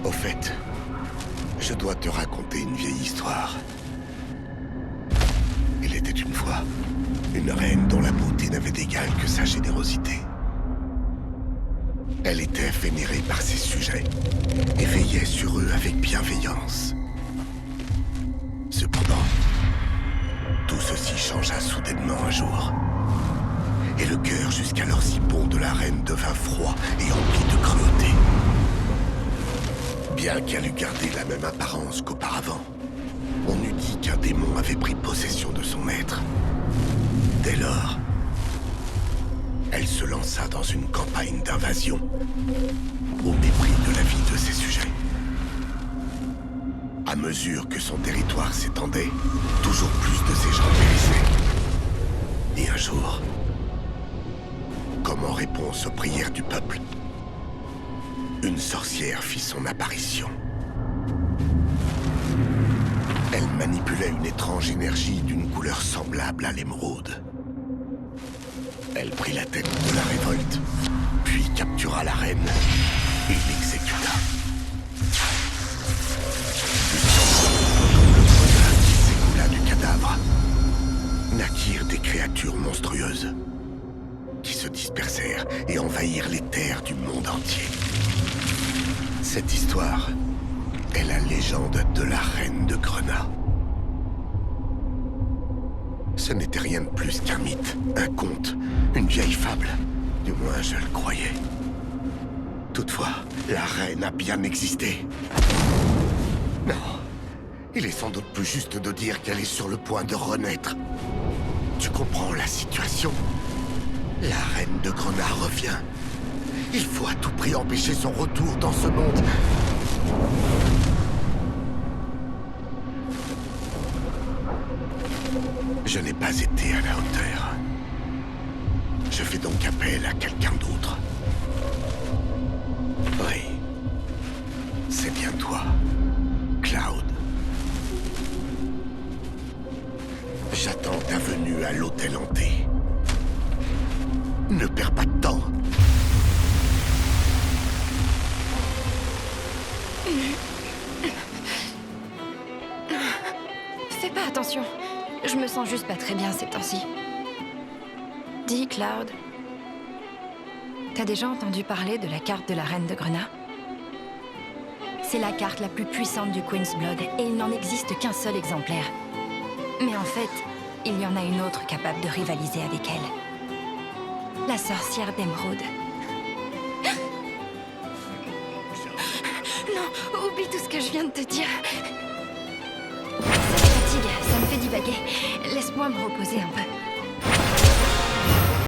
Au fait, je dois te raconter une vieille histoire. Il était une fois une reine dont la beauté n'avait d'égal que sa générosité. Elle était vénérée par ses sujets et veillait sur eux avec bienveillance. Cependant, tout ceci changea soudainement un jour. Et le cœur jusqu'alors si bon de la reine devint froid et empli de cruauté. Bien qu'elle eût gardé la même apparence qu'auparavant, on eût dit qu'un démon avait pris possession de son être. Dès lors, elle se lança dans une campagne d'invasion, au mépris de la vie de ses sujets. À mesure que son territoire s'étendait, toujours plus de ses gens périssaient. Et un jour, comme en réponse aux prières du peuple, une sorcière fit son apparition. Elle manipulait une étrange énergie d'une couleur semblable à l'émeraude. Elle prit la tête de la révolte, puis captura la reine et l'exécuta. Du sang qui s'écoula du cadavre, naquirent des créatures monstrueuses qui se dispersèrent et envahirent les terres du monde entier. Cette histoire est la légende de la reine de Grenat. Ce n'était rien de plus qu'un mythe, un conte, une vieille fable. Du moins, je le croyais. Toutefois, la reine a bien existé. Non, il est sans doute plus juste de dire qu'elle est sur le point de renaître. Tu comprends la situation? La reine de Grenat revient. Il faut à tout prix empêcher son retour dans ce monde. Je n'ai pas été à la hauteur. Je fais donc appel à quelqu'un d'autre. Oui. C'est bien toi, Cloud. J'attends ta venue à l'hôtel hanté. Ne perds pas de temps. Fais pas attention. Je me sens juste pas très bien ces temps-ci. Dis, Cloud. T'as déjà entendu parler de la carte de la reine de Grenat? C'est la carte la plus puissante du Queen's Blood, et il n'en existe qu'un seul exemplaire. Mais en fait, il y en a une autre capable de rivaliser avec elle. La sorcière d'Émeraude. Non, oublie tout ce que je viens de te dire. Ça me fatigue, ça me fait divaguer. Laisse-moi me reposer un peu.